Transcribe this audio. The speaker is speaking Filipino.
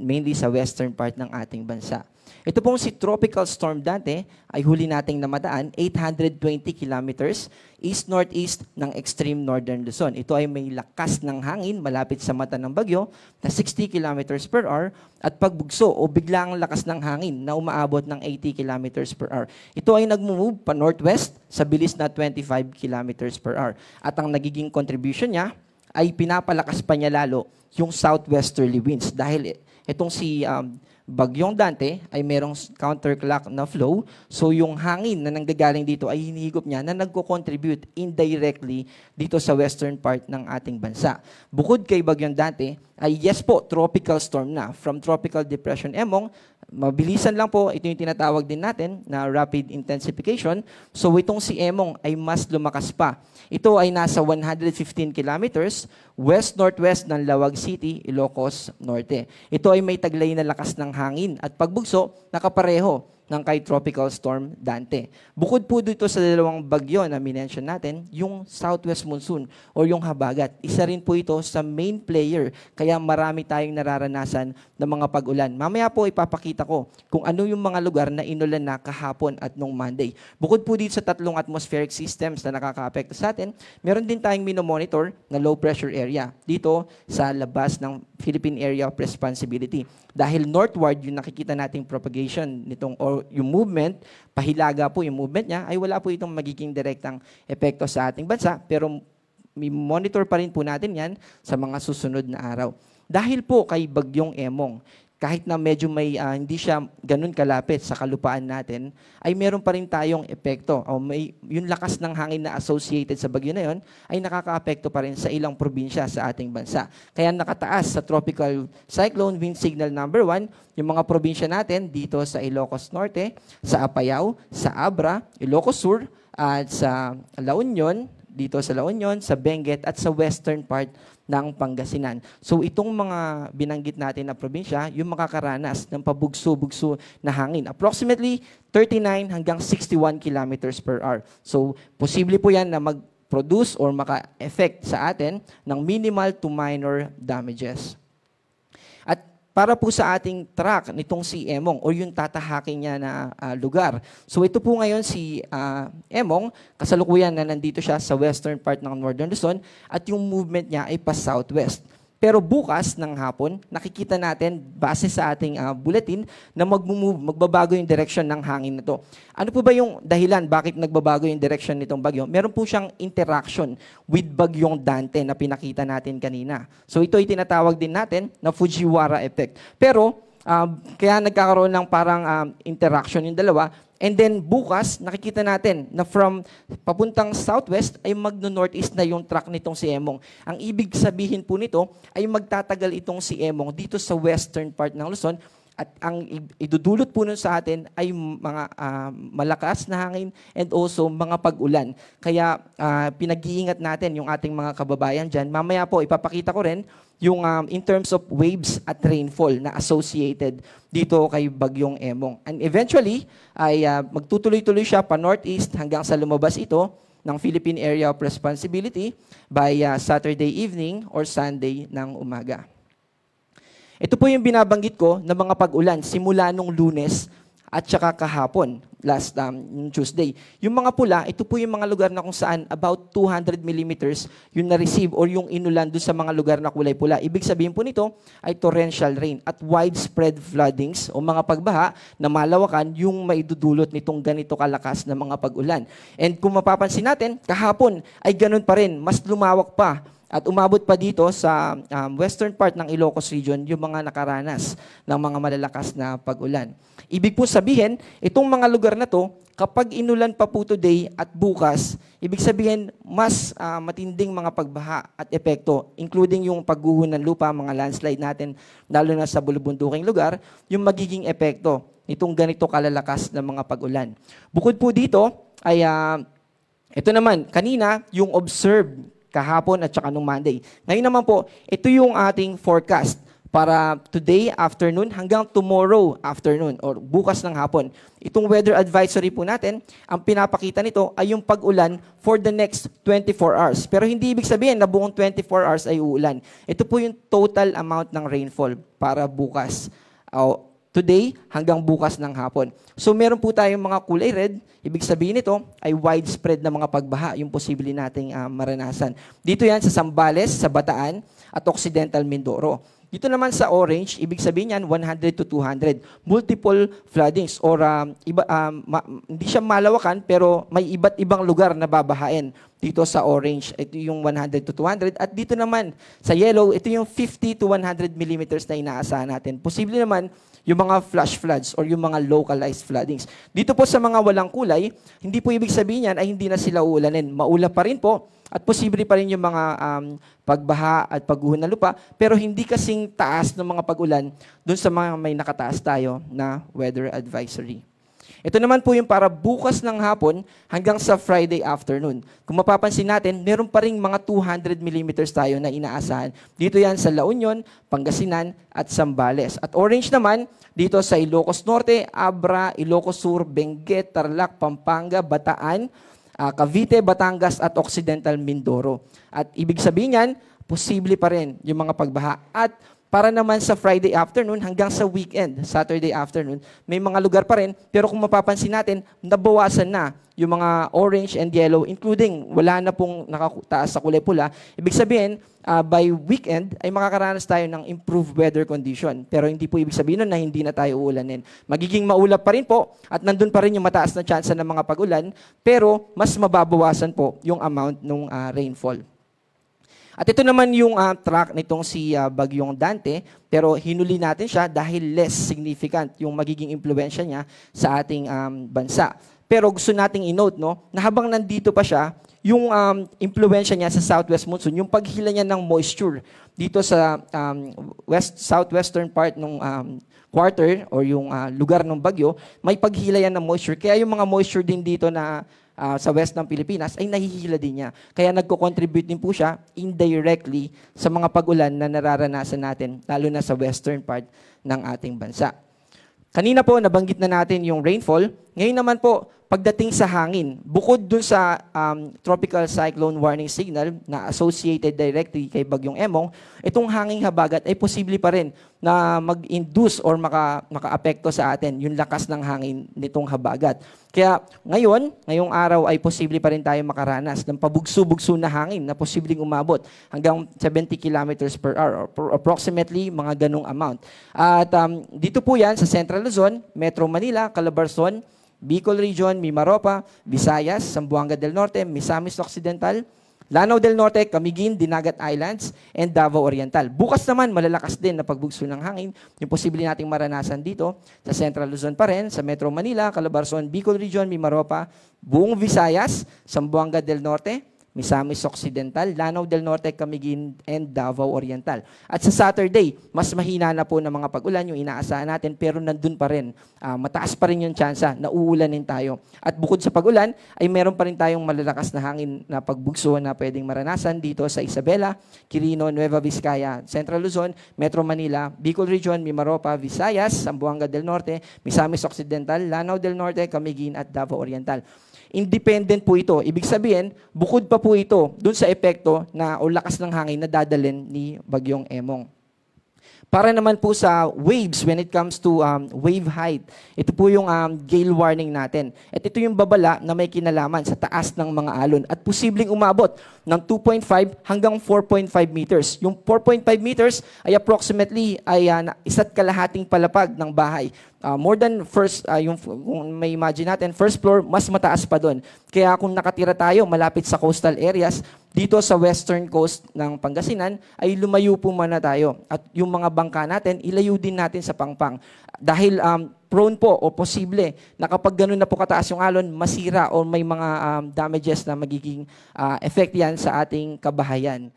mainly sa western part ng ating bansa. Ito pong si Tropical Storm Dante ay huli nating namadaan 820 kilometers east-northeast ng extreme northern Luzon. Ito ay may lakas ng hangin malapit sa mata ng bagyo na 60 kilometers per hour at pagbugso o biglang lakas ng hangin na umaabot ng 80 kilometers per hour. Ito ay nagmumove pa northwest sa bilis na 25 kilometers per hour. At ang nagiging contribution niya ay pinapalakas pa niya lalo yung southwesterly winds dahil itong si Bagyong Dante ay merong counterclock na flow. So yung hangin na nanggagaling dito ay hinihigop niya na nagko-contribute indirectly dito sa western part ng ating bansa. Bukod kay Bagyong Dante, ay yes po, tropical storm na. From Tropical Depression Emong, mabilisan lang po, ito yung tinatawag din natin na rapid intensification. So itong si Emong ay mas lumakas pa. Ito ay nasa 115 kilometers west-northwest ng Lawag City, Ilocos Norte. Ito ay may taglay na lakas ng hangin at pagbugso nakapareho ng kay Tropical Storm Dante. Bukod po dito sa dalawang bagyo na minention natin, yung southwest monsoon o yung habagat, isa rin po ito sa main player kaya marami tayong nararanasan ng mga pag-ulan. Mamaya po ipapakita ko kung ano yung mga lugar na inulan na kahapon at nung Monday. Bukod po dito sa tatlong atmospheric systems na nakaka-apekto sa atin, meron din tayong minomonitor na low pressure area dito sa labas ng Philippine Area of Responsibility. Dahil northward yung nakikita nating propagation nitong or yung movement, pahilaga po yung movement niya, ay wala po itong magiging direktang epekto sa ating bansa, pero monitor pa rin po natin yan sa mga susunod na araw. Dahil po kay Bagyong Emong, kahit na medyo hindi siya ganun kalapit sa kalupaan natin, ay meron pa rin tayong epekto. O yung lakas ng hangin na associated sa bagyo na yon ay nakaka-apekto pa rin sa ilang probinsya sa ating bansa. Kaya nakataas sa Tropical Cyclone Wind Signal number 1, yung mga probinsya natin dito sa Ilocos Norte, sa Apayao, sa Abra, Ilocos Sur, at sa La Union, dito sa La Union, sa Benguet, at sa western part ng Pangasinan. So itong mga binanggit natin na probinsya, yung makakaranas ng pabugso-bugso na hangin. Approximately 39 hanggang 61 kilometers per hour. So posible po yan na mag-produce or maka-effect sa atin ng minimal to minor damages. At para po sa ating track nitong si Emong o yung tatahakin niya na lugar. So ito po ngayon si Emong, kasalukuyan na nandito siya sa western part ng Northern Luzon at yung movement niya ay pa southwest. Pero bukas ng hapon, nakikita natin base sa ating bulletin na magbabago yung direction ng hangin na to. Ano po ba yung dahilan bakit nagbabago yung direction nitong bagyo? Meron po siyang interaction with Bagyong Dante na pinakita natin kanina. So ito ay tinatawag din natin na Fujiwara effect. Pero kaya nagkakaroon ng parang interaction yung dalawa. And then bukas, nakikita natin na from papuntang southwest ay magno-northeast na yung track nitong si Emong. Ang ibig sabihin po nito ay magtatagal itong si Emong dito sa western part ng Luzon at ang idudulot po nun sa atin ay mga malakas na hangin and also mga pag-ulan. Kaya pinag-iingat natin yung ating mga kababayan dyan. Mamaya po ipapakita ko rin yung in terms of waves at rainfall na associated dito kay Bagyong Emong. And eventually, ay magtutuloy-tuloy siya pa northeast hanggang sa lumabas ito ng Philippine Area of Responsibility by Saturday evening or Sunday ng umaga. Ito po yung binabanggit ko na mga pag-ulan simula nung Lunes at saka kahapon, last Tuesday. Yung mga pula, ito po yung mga lugar na kung saan about 200 millimeters yung na-receive or yung inulan doon sa mga lugar na kulay pula. Ibig sabihin po nito ay torrential rain at widespread floodings o mga pagbaha na malawakan yung maidudulot nitong ganito kalakas na mga pag-ulan. And kung mapapansin natin, kahapon ay ganun pa rin, mas lumawak pa. At umabot pa dito sa western part ng Ilocos region yung mga nakaranas ng mga malalakas na pag-ulan. Ibig po sabihin, itong mga lugar na to, kapag inulan pa po today at bukas, ibig sabihin mas matinding mga pagbaha at epekto, including yung pagguho ng lupa, mga landslide natin, lalo na sa bulubunduking lugar, yung magiging epekto nitong ganito kalalakas na mga pag-ulan. Bukod po dito, ay ito naman, kanina, yung observed kahapon at saka nung Monday. Ngayon naman po, ito yung ating forecast para today afternoon hanggang tomorrow afternoon or bukas ng hapon. Itong weather advisory po natin, ang pinapakita nito ay yung pag-ulan for the next 24 hours. Pero hindi ibig sabihin na buong 24 hours ay uulan. Ito po yung total amount ng rainfall para bukas. Today hanggang bukas ng hapon. So meron po tayong mga kulay red, ibig sabihin nito ay widespread na mga pagbaha yung posible nating maranasan. Dito yan sa Zambales, sa Bataan at Occidental Mindoro. Dito naman sa orange, ibig sabihin yan 100 to 200. Multiple floodings or hindi siya malawakan pero may iba't ibang lugar na babahain. Dito sa orange, ito yung 100 to 200. At dito naman sa yellow, ito yung 50 to 100 millimeters na inaasahan natin. Posible naman yung mga flash floods or yung mga localized floodings. Dito po sa mga walang kulay, hindi po ibig sabihin yan ay hindi na sila uulanin. Maulap pa rin po at posible pa rin yung mga pagbaha at pagguho ng lupa, pero hindi kasing taas ng mga pag-ulan dun sa mga may nakataas tayo na weather advisory. Ito naman po yung para bukas ng hapon hanggang sa Friday afternoon. Kung mapapansin natin, meron pa rin mga 200 millimeters tayo na inaasahan. Dito yan sa La Union, Pangasinan, at Zambales. At orange naman, dito sa Ilocos Norte, Abra, Ilocos Sur, Benguet, Tarlac, Pampanga, Bataan, Cavite, Batangas, at Occidental Mindoro. At ibig sabihin yan, posible pa rin yung mga pagbaha. At para naman sa Friday afternoon hanggang sa weekend, Saturday afternoon, may mga lugar pa rin, pero kung mapapansin natin, nabawasan na yung mga orange and yellow, including wala na pong nakataas sa kulay pula. Ibig sabihin, by weekend ay makakaranas tayo ng improved weather condition. Pero hindi po ibig sabihin nun na hindi na tayo uulanin. Magiging maulap pa rin po at nandun pa rin yung mataas na tsansa ng mga pag-ulan, pero mas mababawasan po yung amount ng rainfall. At ito naman yung track nitong si Bagyong Dante, pero hinuli natin siya dahil less significant yung magiging impluwensya niya sa ating bansa. Pero gusto nating i-note na habang nandito pa siya, yung impluwensya niya sa southwest monsoon, yung paghila niya ng moisture dito sa southwestern part ng quarter or yung lugar ng bagyo, may paghila yan ng moisture. Kaya yung mga moisture din dito na sa west ng Pilipinas ay nahihila din niya. Kaya nagko-contribute din po siya indirectly sa mga pag-ulan na nararanasan natin, lalo na sa western part ng ating bansa. Kanina po, nabanggit na natin yung rainfall. Ngayon naman po, pagdating sa hangin, bukod dun sa tropical cyclone warning signal na associated directly kay Bagyong Emong, itong hanging habagat ay posible pa rin na mag-induce or maka-apekto sa atin yung lakas ng hangin nitong habagat. Kaya ngayong araw ay posible pa rin tayo makaranas ng pabugso-bugso na hangin na posibleng umabot hanggang 70 kilometers per hour or approximately mga ganong amount. At dito po yan sa Central Luzon, Metro Manila, Calabarzon, Bicol Region, Mimaropa, Visayas, Zamboanga del Norte, Misamis Occidental, Lanao del Norte, Camiguin, Dinagat Islands, and Davao Oriental. Bukas naman, malalakas din na pagbugso ng hangin. Yung posible nating maranasan dito sa Central Luzon pa rin, sa Metro Manila, Calabarzon, Bicol Region, Mimaropa, buong Visayas, Zamboanga del Norte, Misamis Occidental, Lanao del Norte, Camiguin, and Davao Oriental. At sa Saturday, mas mahina na po ng mga pag-ulan yung inaasahan natin, pero nandun pa rin. Mataas pa rin yung tsansa na uulanin tayo. At bukod sa pag-ulan, ay meron pa rin tayong malalakas na hangin na pagbugso na pwedeng maranasan dito sa Isabela, Quirino, Nueva Vizcaya, Central Luzon, Metro Manila, Bicol Region, Mimaropa, Visayas, Zamboanga del Norte, Misamis Occidental, Lanao del Norte, Camiguin, at Davao Oriental. Independent po ito. Ibig sabihin, bukod pa po ito dun sa epekto na o lakas ng hangin na dadalhin ni Bagyong Emong. Para naman po sa waves when it comes to wave height, ito po yung gale warning natin. At ito yung babala na may kinalaman sa taas ng mga alon at posibleng umabot ng 2.5 hanggang 4.5 meters. Yung 4.5 meters ay approximately ay isa't kalahating palapag ng bahay. More than kung may imagine natin, first floor, mas mataas pa doon. Kaya kung nakatira tayo malapit sa coastal areas, dito sa western coast ng Pangasinan, ay lumayo po muna tayo. At yung mga bangka natin, ilayo din natin sa pangpang. Dahil prone po o posible na kapag ganun na po kataas yung alon, masira o may mga damages na magiging effect yan sa ating kabahayan.